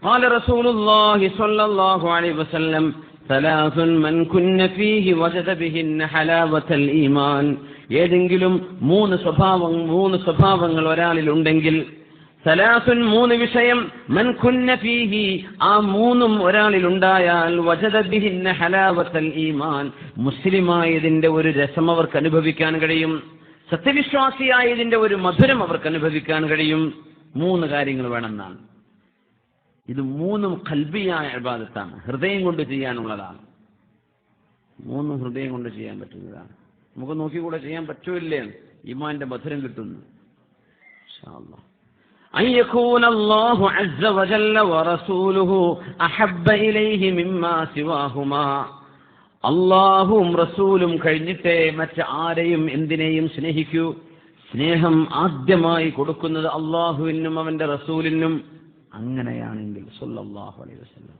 قال رسول الله صلى الله عليه وسلم ثلاث من كن فيه وجد بهن حلاوة الإيمان. ഏതെങ്കിലും മൂന്ന് സ്വഭാവങ്ങൾ ഒരാളിൽ ഉണ്ടെങ്കിൽ, സലാസുൻ മൂന്ന് വിഷയം, മൻ കുന്ന ഫീഹി ആ മൂന്നും ഒരാളിൽ ഉണ്ടായാൽ, വജദ ബിഹിന്ന ഹലാവത്തൽ ഈമാൻ മുസ്ലിമായതിന്റെ ഒരു രസം അവർക്ക് അനുഭവിക്കാൻ കഴിയും, സത്യവിശ്വാസിയായതിന്റെ ഒരു മധുരം അവർക്ക് അനുഭവിക്കാൻ കഴിയും. മൂന്ന് കാര്യങ്ങൾ വേണമെന്നാണ്. ഇത് മൂന്നും ഖൽബിയായ ഇബാദത്താണ്, ഹൃദയം കൊണ്ട് ചെയ്യാനുള്ളതാണ്. മൂന്നും ഹൃദയം കൊണ്ട് ചെയ്യാൻ പറ്റുന്നതാണ്. നമുക്ക് നോക്കിക്കൂടെ ചെയ്യാൻ പറ്റൂല്ലേ? ഈമാന്റെ മധുരം കിട്ടുന്നു. ഇൻഷാ അല്ലാഹ്. أن يكون الله عز وجل ورسوله أحب إليه مما سواهما. അള്ളാഹും റസൂലും കഴിഞ്ഞിട്ടേ മറ്റാരെയും എന്തിനേയും സ്നേഹിക്കൂ. സ്നേഹം ആദ്യമായി കൊടുക്കുന്നത് അള്ളാഹുവിനും അവന്റെ റസൂലിനും. അങ്ങനെയാണെങ്കിൽ സല്ലല്ലാഹു അലൈഹി വസല്ലം.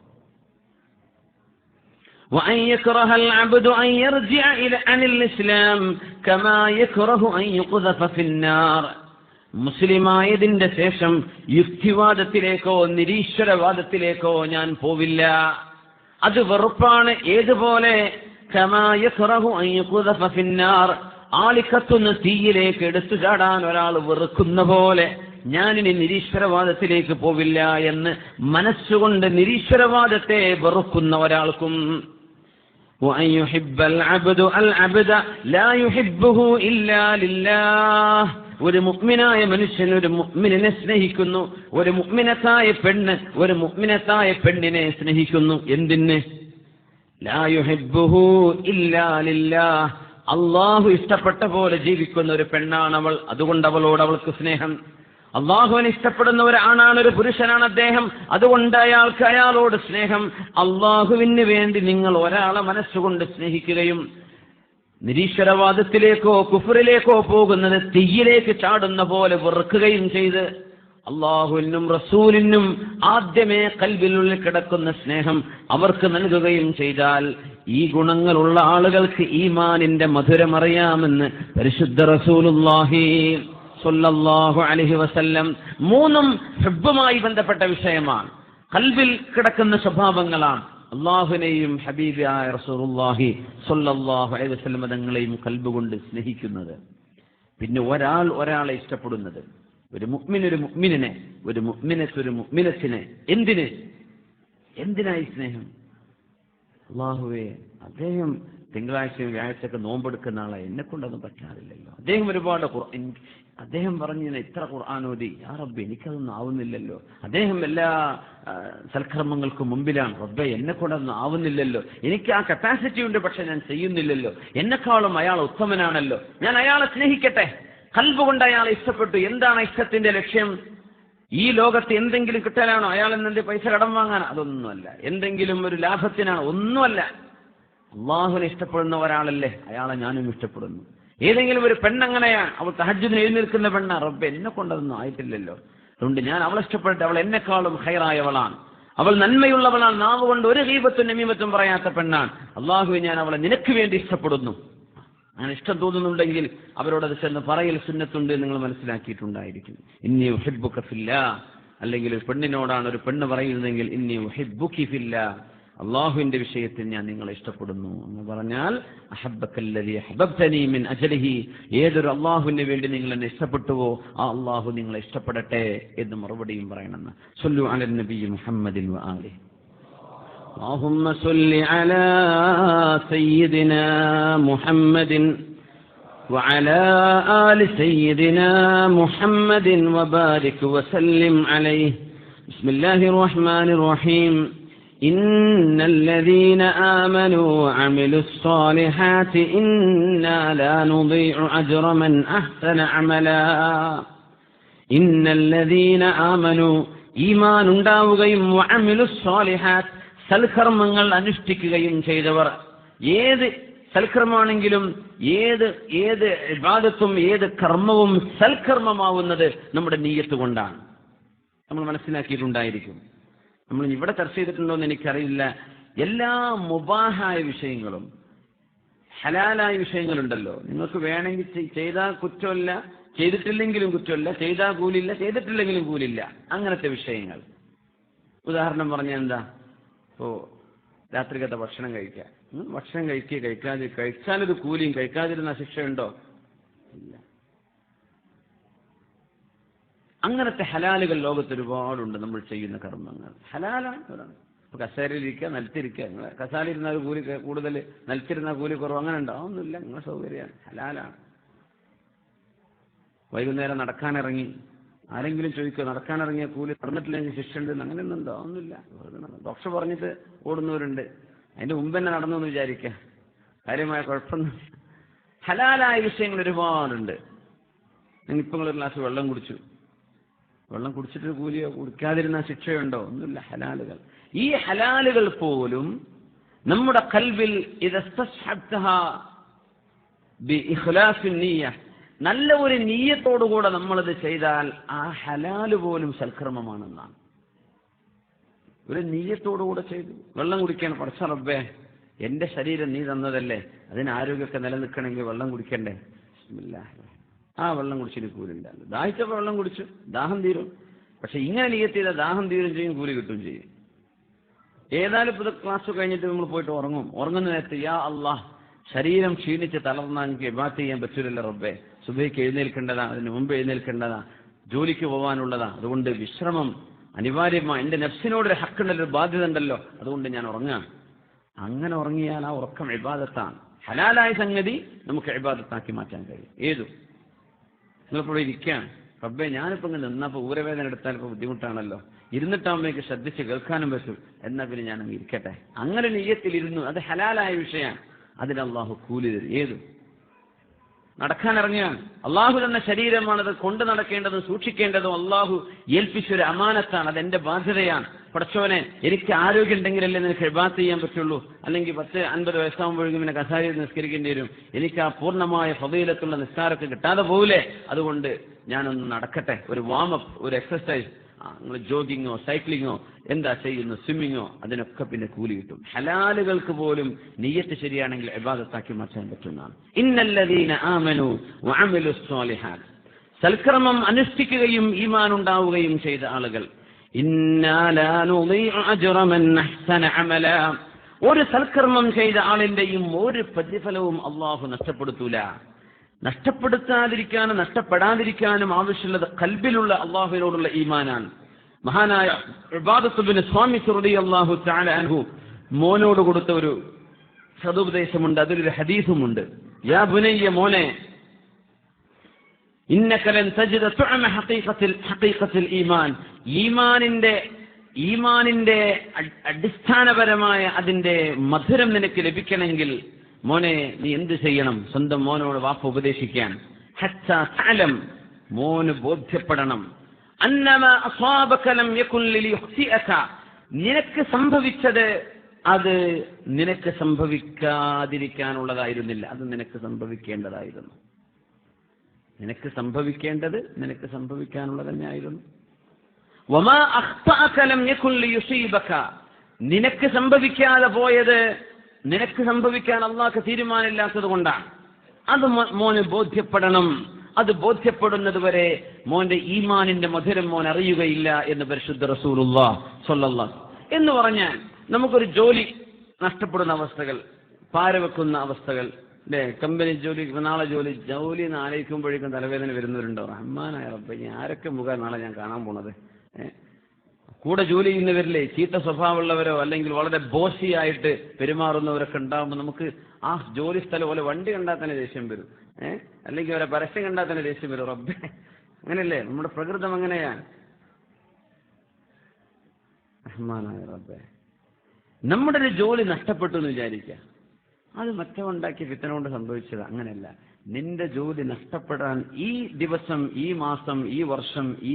وأن يكره العبد أن يرجع عن الإسلام كما يكره أن يقذف في النار. മുസ്ലിമായതിന്റെ ശേഷം യുക്തിവാദത്തിലേക്കോ നിരീശ്വരവാദത്തിലേക്കോ ഞാൻ പോവില്ല. അത് വെറുപ്പാണ്. ഏതുപോലെ? കമാ യക്റഹു അൻ യുഖ്ദഫ ഫിന്നാർ, ആളിക്കത്തുന്ന തീയിലേക്ക് എടുത്തു ചാടാൻ ഒരാൾ വെറുക്കുന്ന പോലെ ഞാനിനി നിരീശ്വരവാദത്തിലേക്ക് പോവില്ല എന്ന് മനസ്സുകൊണ്ട് നിരീശ്വരവാദത്തെ വെറുക്കുന്ന ഒരാൾക്കും, وأن يحب العبد العبد لا يحبه إلا لله. ഒരു മുഅ്മിനായ മനുഷ്യൻ ഒരു മുഅ്മിനെ സ്നേഹിക്കുന്നു, ഒരു മുഅ്മിനത്തായ പെണ്ണ് ഒരു മുഅ്മിനത്തായ പെണ്ണിനെ സ്നേഹിക്കുന്നു. എന്തിന്? ലാ യുഹിബ്ബുഹു ഇല്ലാ ലില്ലാഹ്. അല്ലാഹു ഇഷ്ടപ്പെട്ട പോലെ ജീവിക്കുന്ന ഒരു പെണ്ണാണ് അവൾ, അതുകൊണ്ട് അവളോട് അവൾക്ക് സ്നേഹം. അള്ളാഹുവിനെ ഇഷ്ടപ്പെടുന്ന ഒരു ആണാണ്, ഒരു പുരുഷനാണ് അദ്ദേഹം, അതുകൊണ്ട് അയാൾക്ക് അയാളോട് സ്നേഹം. അള്ളാഹുവിന് വേണ്ടി നിങ്ങൾ ഒരാളെ മനസ്സുകൊണ്ട് സ്നേഹിക്കുകയും നിരീശ്വരവാദത്തിലേക്കോ കുഫറിലേക്കോ പോകുന്നത് തീയിലേക്ക് ചാടുന്ന പോലെ വെറുക്കുകയും ചെയ്ത് അള്ളാഹുവിനും റസൂലിനും ആദ്യമേ ഖൽബിനുള്ളിൽ കിടക്കുന്ന സ്നേഹം അവർക്ക് നൽകുകയും ചെയ്താൽ, ഈ ഗുണങ്ങളുള്ള ആളുകൾക്ക് ഈമാനിന്റെ മധുരമറിയാമെന്ന് പരിശുദ്ധ റസൂലുള്ളാഹി സ്വല്ലല്ലാഹു അലൈഹി വസല്ലം. മൂന്നും ഹുബ്ബുമായി ബന്ധപ്പെട്ട വിഷയമാണ്, ഖൽബിൽ കിടക്കുന്ന സ്വഭാവങ്ങളാണ്. അള്ളാഹുവിനെയും ഹബീബായ റസൂലുള്ളാഹി സ്വല്ലല്ലാഹു അലൈഹി വസല്ലം തങ്ങളെയും ഖൽബ് കൊണ്ട് സ്നേഹിക്കുന്നത്. പിന്നെ ഒരാളെ ഇഷ്ടപ്പെടുന്നത്, ഒരു മുഅ്മിൻ ഒരു മുഅ്മിനിനെ, ഒരു മുഅ്മിനത്ത് ഒരു മുഅ്മിനത്തിനെ. എന്തിനായി സ്നേഹം? അള്ളാഹുവേ, അദ്ദേഹം തിങ്കളാഴ്ചയും വ്യാഴാഴ്ചയൊക്കെ നോമ്പെടുക്കുന്ന ആളെ, എന്നെ കൊണ്ടൊന്നും പറ്റാറില്ലല്ലോ. അദ്ദേഹം ഒരുപാട് അദ്ദേഹം പറഞ്ഞു ഇത്ര ഖുർആൻ ഓതി, യാ റബ്ബേ എനിക്കതൊന്നും ആവുന്നില്ലല്ലോ. അദ്ദേഹം എല്ലാ സൽക്കർമ്മങ്ങൾക്കും മുമ്പിലാണ്, റബ്ബേ എന്നെ കൊണ്ടൊന്നും ആവുന്നില്ലല്ലോ. എനിക്ക് ആ കപ്പാസിറ്റി ഉണ്ട്, പക്ഷെ ഞാൻ ചെയ്യുന്നില്ലല്ലോ. എന്നെക്കാളും അയാൾ ഉത്തമനാണല്ലോ, ഞാൻ അയാളെ സ്നേഹിക്കട്ടെ. ഖൽബ് കൊണ്ട് അയാളെ ഇഷ്ടപ്പെട്ടു. എന്താണ് ഇഷ്ടത്തിന്റെ ലക്ഷ്യം? ഈ ലോകത്ത് എന്തെങ്കിലും കിട്ടാനാണോ? അയാൾ എന്നെ പൈസ കടം വാങ്ങാനോ? അതൊന്നുമല്ല. എന്തെങ്കിലും ഒരു ലാഭത്തിനാണോ? ഒന്നുമല്ല. അള്ളാഹുവിനെ ഇഷ്ടപ്പെടുന്ന ഒരാളല്ലേ, അയാളെ ഞാനും ഇഷ്ടപ്പെടുന്നു. ഏതെങ്കിലും ഒരു പെണ്ണങ്ങനെയാണ്, അവൾ തഹജ്ജുദിന് എഴുന്നേൽക്കുന്ന പെണ്ണ, റബ്ബേ എന്നെ കൊണ്ടതൊന്നും ആയിട്ടില്ലല്ലോ, അതുകൊണ്ട് ഞാൻ അവളെ ഇഷ്ടപ്പെട്ട്, അവൾ എന്നെക്കാളും ഖൈറായവളാണ്, അവൾ നന്മയുള്ളവളാണ്, നാവ് കൊണ്ട് ഒരു ഗീബത്തും നമീമത്തും പറയാത്ത പെണ്ണാണ്. അള്ളാഹുവേ, ഞാൻ അവളെ നിനക്ക് വേണ്ടി ഇഷ്ടപ്പെടുന്നു. അങ്ങനെ ഇഷ്ടം തോന്നുന്നുണ്ടെങ്കിൽ അവരോടത് ചെന്ന് പറയൽ സുന്നത്തുണ്ട്, നിങ്ങൾ മനസ്സിലാക്കിയിട്ടുണ്ടായിരിക്കും. ഇന്നി ഉഹിബ്ബുക ഫില്ലാഹ്. അല്ലെങ്കിൽ ഒരു പെണ്ണിനോടാണ് ഒരു പെണ്ണ് പറയുന്നതെങ്കിൽ ഇന്നി ഉഹിബ്ബുകി ഫില്ലാഹ്, അള്ളാഹുവിന്റെ വിഷയത്തിൽ ഞാൻ നിങ്ങളെ ഇഷ്ടപ്പെടുന്നു എന്ന് പറഞ്ഞാൽ അഹബ്ബകല്ലദീ അഹ്ബബ്തനീ മിൻ അജ്ലിഹി, ഏതൊരു അള്ളാഹുവിന് വേണ്ടി നിങ്ങൾ എന്നെ ഇഷ്ടപ്പെട്ടുവോ ആ അള്ളാഹു നിങ്ങളെ ഇഷ്ടപ്പെടട്ടെ എന്ന് മറുപടിയും പറയണമെന്ന്. സ്വല്ലു അലൻ നബി മുഹമ്മദിൻ വ ആലിഹി. اللهم صل على سيدنا محمد وعلى آل سيدنا محمد وبارك وسلم عليه. بسم الله الرحمن الرحيم. إن الذين آمنوا وعملوا الصالحات إنا لا نضيع أجر من أحسن عملا. إن الذين آمنوا ഈമാൻ ഉണ്ടാവുകയും വഅമിലു സ്സാലിഹാത്ത് സൽക്കർമ്മങ്ങൾ അനുഷ്ഠിക്കുകയും ചെയ്തവർ, ഏത് സൽക്കർമ്മമാണെങ്കിലും ഏത് ഇബാദത്തും ഏത് കർമ്മവും സൽക്കർമ്മമാവുന്നത് നമ്മുടെ നിയ്യത്ത് കൊണ്ടാണ്. നമ്മൾ മനസ്സിലാക്കിയിട്ടുണ്ടായിരിക്കും. നമ്മൾ ഇവിടെ ചർച്ച ചെയ്തിട്ടുണ്ടോ എന്ന് എനിക്കറിയില്ല. എല്ലാ മുബാഹായ വിഷയങ്ങളും ഹലാലായ വിഷയങ്ങളുണ്ടല്ലോ, നിങ്ങൾക്ക് വേണമെങ്കിൽ ചെയ്താൽ കുറ്റമില്ല, ചെയ്തിട്ടില്ലെങ്കിലും കുറ്റമില്ല, ചെയ്താൽ കൂലില്ല, ചെയ്തിട്ടില്ലെങ്കിലും കൂലില്ല, അങ്ങനത്തെ വിഷയങ്ങൾ ഉദാഹരണം പറഞ്ഞാൽ എന്താ, ഇപ്പോ രാത്രിക്കത്തെ ഭക്ഷണം കഴിക്കുക, ഭക്ഷണം കഴിച്ചാലൊരു കൂലിയും കഴിക്കാതിരുന്ന ശിക്ഷയുണ്ടോ? ഇല്ല. അങ്ങനത്തെ ഹലാലുകൾ ലോകത്ത് ഒരുപാടുണ്ട്. നമ്മൾ ചെയ്യുന്ന കർമ്മങ്ങൾ ഹലാലാണ്. ഇപ്പൊ കസേരയിലിരിക്കുക, നിലത്തിരിക്കുക. നിങ്ങൾ കസാലിരുന്നാൽ കൂലി കൂടുതൽ, നിലത്തിരുന്നാൽ കൂലി കുറവ്, അങ്ങനെ ഉണ്ടോ? ഒന്നുമില്ല. നിങ്ങളുടെ സൗകര്യമാണ്, ഹലാലാണ്. വൈകുന്നേരം നടക്കാനിറങ്ങി, ആരെങ്കിലും ചോദിക്കുക നടക്കാനിറങ്ങിയ കൂലി നടന്നിട്ടില്ലെങ്കിൽ ശിക്ഷ ഉണ്ട്, അങ്ങനെയൊന്നും ഉണ്ടോ? ഒന്നുമില്ല. ഡോക്ടർ പറഞ്ഞിട്ട് ഓടുന്നവരുണ്ട്, അതിന്റെ മുമ്പ് തന്നെ നടന്നു എന്ന് വിചാരിക്കുക, കാര്യമായ കുഴപ്പമൊന്നും. ഹലാലായ വിഷയങ്ങൾ ഒരുപാടുണ്ട്. ഇപ്പം നിങ്ങളൊരു ഗ്ലാസ് വെള്ളം കുടിച്ചു, വെള്ളം കുടിച്ചിട്ട് കൂലിയോ, കുടിക്കാതിരുന്ന ശിക്ഷയുണ്ടോ? ഒന്നുമില്ല. ഹലാലുകൾ. ഈ ഹലാലുകൾ പോലും നമ്മുടെ ഖൽബിൽ നല്ല ഒരു നീയത്തോടുകൂടെ നമ്മളത് ചെയ്താൽ ആ ഹലാല് പോലും സൽക്രമമാണെന്നാണ്. ഒരു നീയത്തോടുകൂടെ ചെയ്തു. വെള്ളം കുടിക്കാൻ, പടച്ച റബ്ബേ എന്റെ ശരീരം നീ തന്നതല്ലേ, അതിന് ആരോഗ്യമൊക്കെ നിലനിൽക്കണമെങ്കിൽ വെള്ളം കുടിക്കണ്ടേ, ആ വെള്ളം കുടിച്ചിട്ട് കൂലില്ല. ദാഹിച്ചപ്പോൾ വെള്ളം കുടിച്ചു, ദാഹം തീരും. പക്ഷെ ഇങ്ങനെ നിയത്ത് ചെയ്താൽ ദാഹം തീരും ചെയ്യും, കൂലി കിട്ടും ചെയ്യും. ഏതായാലും ഇപ്പോൾ ക്ലാസ് കഴിഞ്ഞിട്ട് നമ്മൾ പോയിട്ട് ഉറങ്ങും. ഉറങ്ങുന്ന നേരത്ത് യാ അള്ളാഹ്, ശരീരം ക്ഷീണിച്ച് തളർന്നാൽ എനിക്ക് ഇബാദത്ത് ചെയ്യാൻ പറ്റൂലല്ലോ റബ്ബേ, സുബഹിക്ക് എഴുന്നേൽക്കേണ്ടതാ, അതിന് മുമ്പ് എഴുന്നേൽക്കേണ്ടതാ, ജോലിക്ക് പോകാനുള്ളതാ, അതുകൊണ്ട് വിശ്രമം അനിവാര്യമാണ്. എന്റെ നഫ്സിനോടൊരു ഹക്കുണ്ടല്ലോ, ഒരു ബാധ്യത ഉണ്ടല്ലോ, അതുകൊണ്ട് ഞാൻ ഉറങ്ങാം. അങ്ങനെ ഉറങ്ങിയാൽ ആ ഉറക്കം ഇബാദത്താണ്. ഹലാലായ സംഗതി നമുക്ക് ഇബാദത്താക്കി മാറ്റാൻ കഴിയും. ഏതു നിങ്ങളിപ്പോൾ ഇരിക്കുകയാണ്, റബ്ബേ ഞാനിപ്പോൾ ഇങ്ങനെ നിന്നപ്പോൾ ഊരവേദന എടുത്താൽ ഇപ്പോൾ ബുദ്ധിമുട്ടാണല്ലോ, ഇരുന്നിട്ടാകുമ്പോഴേക്ക് ശ്രദ്ധിച്ച് കേൾക്കാനും പറ്റും, എന്നാൽ പിന്നെ ഞാനങ്ങ് ഇരിക്കട്ടെ. അങ്ങനെ നിയ്യത്തിലിരുന്നു, അത് ഹലാലായ വിഷയമാണ്. അതിന് അള്ളാഹു കൂലി തരും. ഏതു നടക്കാനിറങ്ങിയാണ്, അള്ളാഹു തന്ന ശരീരമാണത്, കൊണ്ട് നടക്കേണ്ടതും സൂക്ഷിക്കേണ്ടതും അള്ളാഹു ഏൽപ്പിച്ചൊരു അമാനത്താണ്, അതെന്റെ ബാധ്യതയാണ്. പടച്ചോനെ എനിക്ക് ആരോഗ്യം ഉണ്ടെങ്കിലല്ലേ നിനക്ക് ഇബാദത്ത് ചെയ്യാൻ പറ്റുള്ളൂ, അല്ലെങ്കിൽ 10-50 വയസ്സാകുമ്പോഴേക്കും പിന്നെ കസാരയിൽ നിസ്കരിക്കേണ്ടി വരും, എനിക്ക് ആ പൂർണ്ണമായ ഫളീലത്തുള്ള നിസ്കാരമൊക്കെ കിട്ടാതെ പോകില്ലേ, അതുകൊണ്ട് ഞാനൊന്ന് നടക്കട്ടെ, ഒരു വാമപ്പ്, ഒരു എക്സസൈസ്, നിങ്ങൾ ജോഗിങ്ങോ സൈക്ലിങ്ങോ എന്താ ചെയ്യുന്നു, സ്വിമ്മിങ്ങോ, അതിനൊക്കെ പിന്നെ കൂലി കിട്ടും. ഹലാലുകൾക്ക് പോലും നിയ്യത്ത് ശരിയാണെങ്കിൽ ഇബാദത്താക്കി മാറ്റാൻ പറ്റുന്നതാണ്. ഇന്നല്ലദീന ആമനു വഅമിലുസ് സ്വാലിഹാത്ത്, സൽക്കർമ്മം അനുഷ്ഠിക്കുകയും ഈമാൻ ഉണ്ടാവുകയും ചെയ്ത ആളുകൾ, ഇന്നാ ലാ നുളീഉ അജ്റ മൻ അഹ്സന അമല, ഒരു സൽക്കർമ്മം ചെയ്ത ആളിന്റെയും ഒരു പ്രതിഫലവും അല്ലാഹു നഷ്ടപ്പെടുത്തൂല. നഷ്ടപ്പെടുത്താതിരിക്കാനും നഷ്ടപ്പെടാതിരിക്കാനും ആവശ്യമുള്ളത് ഖൽബിലുള്ള അള്ളാഹുവിനോടുള്ള ഈമാനാണ്. മഹാനായ ഉബാദത്ത് ബിൻ സ്വാമിത് റളിയല്ലാഹു തആല അൻഹു മോനോട് കൊടുത്ത ഒരു സദുപദേശമുണ്ട്, അതിലൊരു ഹദീസുമുണ്ട്. യാ ബുനയ്യ, മോനെ, ഇന്നക ലൻ തജിദ തുഅമ ഹഖീഖത്തിൽ ഈമാൻ, ഈമാനിന്റെ അടിസ്ഥാനപരമായ അതിന്റെ മധുരം നിനക്ക് ലഭിക്കണമെങ്കിൽ മോനെ നീ എന്ത് ചെയ്യണം? സ്വന്തം മോനോട് വാപ്പ ഉപദേശിക്കാൻ, ഹത്താ തഅലം, മോന് ബോധ്യപ്പെടണം, അന്നമാ അസാബക ലം യകുൻ ലിയുഖ്തിഅക, നിനക്ക് സംഭവിച്ചത് അത് നിനക്ക് സംഭവിക്കാതിരിക്കാനുള്ളതായിരുന്നില്ല, അത് നിനക്ക് സംഭവിക്കേണ്ടതായിരുന്നു. നിനക്ക് സംഭവിക്കേണ്ടത് നിനക്ക് സംഭവിക്കാനുള്ളത് തന്നെയായിരുന്നു. വമാ അഖ്തഅക ലം യകുൻ ലിയുസീബക, നിനക്ക് സംഭവിക്കാതെ പോയത് നിനക്ക് സംഭവിക്കാൻ അള്ളാഹ്ക്ക് തീരുമാനമില്ലാത്തത് കൊണ്ടാണ്. അത് മോന് ബോധ്യപ്പെടണം. അത് ബോധ്യപ്പെടുന്നത് വരെ മോന്റെ ഈമാനിന്റെ മധുരം മോൻ അറിയുകയില്ല എന്ന് പരിശുദ്ധ റസൂലുള്ളാഹി സ്വല്ലല്ലാഹു. എന്ന് പറഞ്ഞാൽ നമുക്കൊരു ജോലി നഷ്ടപ്പെടുന്ന അവസ്ഥകൾ, പാരവെക്കുന്ന അവസ്ഥകൾ, അല്ലേ? കമ്പനി ജോലി, നാളെ ജോലി എന്ന് ആലോചിക്കുമ്പോഴേക്കും തലവേദന വരുന്നവരുണ്ടോ? റഹ്മാനായ റബ്ബേ, ആരൊക്കെ മുഖം നാളെ ഞാൻ കാണാൻ പോണത്? കൂടെ ജോലി ചെയ്യുന്നവരില്ലേ ചീത്ത സ്വഭാവമുള്ളവരോ അല്ലെങ്കിൽ വളരെ ബോസിയായിട്ട് പെരുമാറുന്നവരൊക്കെ ഉണ്ടാകുമ്പോൾ നമുക്ക് ആ ജോലി സ്ഥലം പോലെ വണ്ടി കണ്ടാൽ തന്നെ ദേഷ്യം വരും, അല്ലെങ്കിൽ അവരെ പരസ്യം കണ്ടാൽ തന്നെ ദേഷ്യം വരും. റബ്ബേ, അങ്ങനെയല്ലേ നമ്മുടെ പ്രകൃതം? അങ്ങനെയാണ്. റഹ്മാനായ റബ്ബേ, നമ്മുടെ ഒരു ജോലി നഷ്ടപ്പെട്ടു എന്ന് വിചാരിക്കുക, അത് മറ്റവണ്ടാക്കിയ ഫിത്തന കൊണ്ട് സംഭവിച്ചത്. അങ്ങനെയല്ല. നിന്റെ ജോലി നഷ്ടപ്പെടാൻ ഈ ദിവസം, ഈ മാസം, ഈ വർഷം, ഈ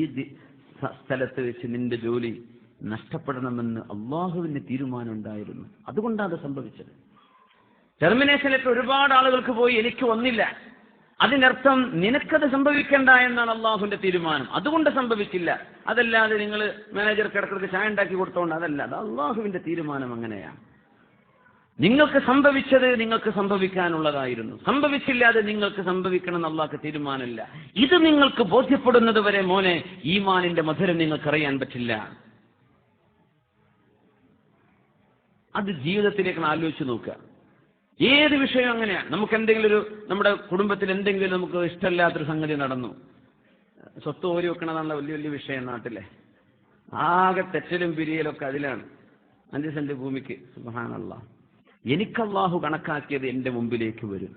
സ്ഥലത്ത് വെച്ച് നിന്റെ ജോലി നഷ്ടപ്പെടണമെന്ന് അള്ളാഹുവിന്റെ തീരുമാനം ഉണ്ടായിരുന്നു. അതുകൊണ്ടാണ് അത് സംഭവിച്ചത്. ടെർമിനേഷനിലേക്ക് ഒരുപാട് ആളുകൾക്ക് പോയി, എനിക്ക് ഒന്നില്ല. അതിനർത്ഥം നിനക്കത് സംഭവിക്കണ്ട എന്നാണ് അള്ളാഹുവിന്റെ തീരുമാനം. അതുകൊണ്ട് സംഭവിച്ചില്ല. അതല്ലാതെ നിങ്ങൾ മാനേജർക്ക് ഇടക്കിടക്ക് ചായ ഉണ്ടാക്കി കൊടുത്തോണ്ട് അതല്ല, അത് അള്ളാഹുവിന്റെ തീരുമാനം. അങ്ങനെയാണ്. നിങ്ങൾക്ക് സംഭവിച്ചത് നിങ്ങൾക്ക് സംഭവിക്കാനുള്ളതായിരുന്നു. സംഭവിച്ചില്ല, അത് നിങ്ങൾക്ക് സംഭവിക്കണം എന്ന് അള്ളാഹ്ക്ക് തീരുമാനമില്ല. ഇത് നിങ്ങൾക്ക് ബോധ്യപ്പെടുന്നത് വരെ മോനെ ഈമാനിന്റെ മധുരം നിങ്ങൾക്കറിയാൻ പറ്റില്ല. അത് ജീവിതത്തിലേക്ക് ആലോചിച്ച് നോക്കുക. ഏത് വിഷയം അങ്ങനെയാണ്. നമുക്ക് എന്തെങ്കിലും നമ്മുടെ കുടുംബത്തിൽ എന്തെങ്കിലും നമുക്ക് ഇഷ്ടമില്ലാത്തൊരു സംഗതി നടന്നു, സ്വത്ത് ഓരി വെക്കണമെന്നുള്ള വലിയ വലിയ വിഷയം നാട്ടിലെ, ആകെ തെറ്റലും പിരിയലൊക്കെ അതിലാണ്. 5 സെന്റ് ഭൂമിക്ക് സുബ്ഹാനല്ലാഹ്, എനിക്കല്ലാഹു കണക്കാക്കിയത് എന്റെ മുമ്പിലേക്ക് വരും.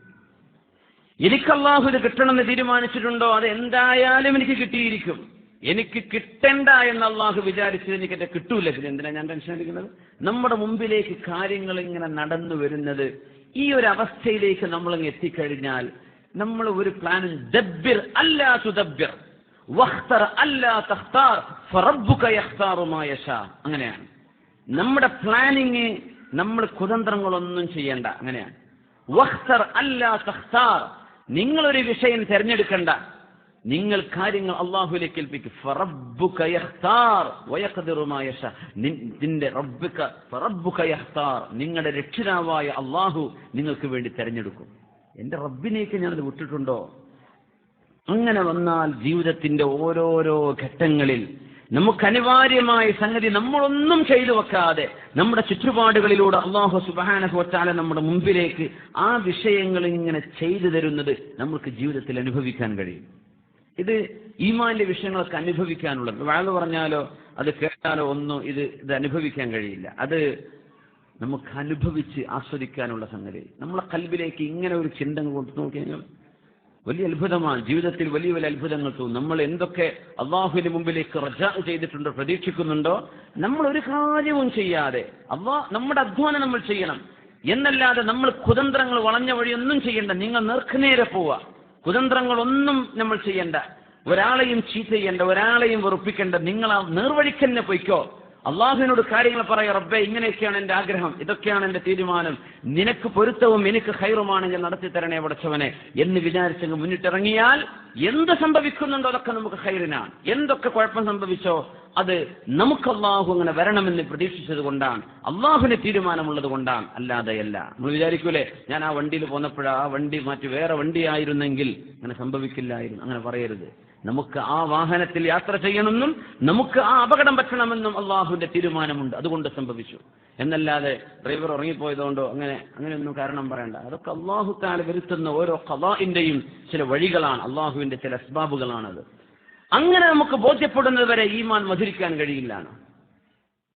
എനിക്കല്ലാഹു ഇത് കിട്ടണമെന്ന് തീരുമാനിച്ചിട്ടുണ്ടോ അത് എന്തായാലും എനിക്ക് കിട്ടിയിരിക്കും. എനിക്ക് കിട്ടണ്ട എന്ന് അള്ളാഹു വിചാരിച്ചത് എനിക്ക് എന്റെ കിട്ടൂല. പിന്നെ എന്തിനാ ഞാൻ ടെൻഷൻ അടിക്കുന്നത്? നമ്മുടെ മുമ്പിലേക്ക് കാര്യങ്ങൾ ഇങ്ങനെ നടന്നു വരുന്നത്, ഈ ഒരു അവസ്ഥയിലേക്ക് നമ്മളങ്ങ് എത്തിക്കഴിഞ്ഞാൽ നമ്മൾ ഒരു പ്ലാൻ ദബ്ബിർ അല്ലാ തുദബ്ബിർ വഖ്തർ അല്ലാ തഖ്താർ ഫറബ്ബുക യഖ്താറു മാ യശാ. അങ്ങനെയാണ് നമ്മുടെ പ്ലാനിങ്. നമ്മൾ കുതന്ത്രങ്ങളൊന്നും ചെയ്യണ്ട. അങ്ങനെയാണ്. വഖ്തർ അല്ലാ തഖ്താർ, നിങ്ങളൊരു വിഷയം തിരഞ്ഞെടുക്കണ്ട, നിങ്ങൾ കാര്യങ്ങൾ അള്ളാഹുവിലേക്ക് ഏൽപ്പിക്കും. ഫറബ്ബുക യഖ്താർ വയഖ്ദിറു മാ യശാ, നിന്റെ റബ്ബുക യഖ്താർ, നിങ്ങളുടെ രക്ഷിതാവായ അള്ളാഹു നിങ്ങൾക്ക് വേണ്ടി തിരഞ്ഞെടുക്കും. എന്റെ റബ്ബിനേക്ക് ഞാനത് വിട്ടിട്ടുണ്ടോ? അങ്ങനെ വന്നാൽ ജീവിതത്തിന്റെ ഓരോരോ ഘട്ടങ്ങളിൽ നമുക്ക് അനിവാര്യമായ സംഗതി നമ്മളൊന്നും ചെയ്തു വെക്കാതെ നമ്മുടെ ചുറ്റുപാടുകളിലൂടെ അല്ലാഹു സുബ്ഹാനഹു വ തആല നമ്മുടെ മുമ്പിലേക്ക് ആ വിഷയങ്ങൾ ഇങ്ങനെ ചെയ്തു തരുന്നത് നമുക്ക് ജീവിതത്തിൽ അനുഭവിക്കാൻ കഴിയും. ഇത് ഈമാനിന്റെ വിഷയങ്ങളൊക്കെ അനുഭവിക്കാനുള്ളത്. വാഴ പറഞ്ഞാലോ അത് കേട്ടാലോ ഒന്നും ഇത് അനുഭവിക്കാൻ കഴിയില്ല. അത് നമുക്ക് അനുഭവിച്ച് ആസ്വദിക്കാനുള്ള സംഗതി. നമ്മളെ കൽബിലേക്ക് ഇങ്ങനെ ഒരു ചിന്ത കൊണ്ടു നോക്കിയാൽ വലിയ അത്ഭുതമാണ്. ജീവിതത്തിൽ വലിയ വലിയ അത്ഭുതങ്ങൾ തോന്നും. നമ്മൾ എന്തൊക്കെ അള്ളാഹുവിന്റെ മുമ്പിലേക്ക് റജാ ചെയ്തിട്ടുണ്ടോ, പ്രതീക്ഷിക്കുന്നുണ്ടോ, നമ്മൾ ഒരു കാര്യവും ചെയ്യാതെ നമ്മുടെ അധ്വാനം നമ്മൾ ചെയ്യണം എന്നല്ലാതെ നമ്മൾ കുതന്ത്രങ്ങൾ വളഞ്ഞ വഴിയൊന്നും ചെയ്യണ്ട. നിങ്ങൾ നേർക്കുനേരെ പോവുക. കുതന്ത്രങ്ങളൊന്നും നമ്മൾ ചെയ്യണ്ട. ഒരാളെയും ചീറ്റ് ചെയ്യണ്ട, ഒരാളെയും വെറുപ്പിക്കേണ്ട. നിങ്ങൾ ആ നേർവഴിക്ക് തന്നെ പൊയ്ക്കോ. അള്ളാഹുവിനോട് കാര്യങ്ങൾ പറയാം. റബ്ബേ, ഇങ്ങനെയൊക്കെയാണ് എന്റെ ആഗ്രഹം, ഇതൊക്കെയാണ് എന്റെ തീരുമാനം, നിനക്ക് പൊരുത്തവും എനിക്ക് ഖൈറുമാണെങ്കിൽ നടത്തി തരണേ പടച്ചവനെ എന്ന് വിചാരിച്ചങ്ങ് മുന്നിട്ടിറങ്ങിയാൽ എന്ത് സംഭവിക്കുന്നുണ്ടോ അതൊക്കെ നമുക്ക് ഖൈറിനാണ്. എന്തൊക്കെ കുഴപ്പം സംഭവിച്ചോ അത് നമുക്ക് അള്ളാഹു അങ്ങനെ വരണമെന്ന് പ്രതീക്ഷിച്ചത് കൊണ്ടാണ്, അള്ളാഹുവിന് തീരുമാനമുള്ളത് കൊണ്ടാണ്, അല്ലാതെയല്ല. നമ്മൾ വിചാരിക്കൂലേ, ഞാൻ ആ വണ്ടിയിൽ പോന്നപ്പോഴാ ആ വണ്ടി മാറ്റി വേറെ വണ്ടിയായിരുന്നെങ്കിൽ അങ്ങനെ സംഭവിക്കില്ലായിരുന്നു. അങ്ങനെ പറയരുത്. നമുക്ക് ആ വാഹനത്തിൽ യാത്ര ചെയ്യണമെന്നും നമുക്ക് ആ അപകടം പറ്റണമെന്നും അള്ളാഹുവിന്റെ തീരുമാനമുണ്ട്, അതുകൊണ്ട് സംഭവിച്ചു എന്നല്ലാതെ ഡ്രൈവർ ഉറങ്ങിപ്പോയതുകൊണ്ടോ അങ്ങനെയൊന്നും കാരണം പറയണ്ട. അതൊക്കെ അള്ളാഹു തആല വരുത്തുന്ന ഓരോ ഖളാഇന്റെയും ചില വഴികളാണ്, അള്ളാഹുവിന്റെ ചില അസ്ബാബുകളാണത്. അങ്ങനെ നമുക്ക് ബോധ്യപ്പെടുന്നത് വരെ ഈമാൻ മധുരിക്കാൻ കഴിയില്ലാണ്.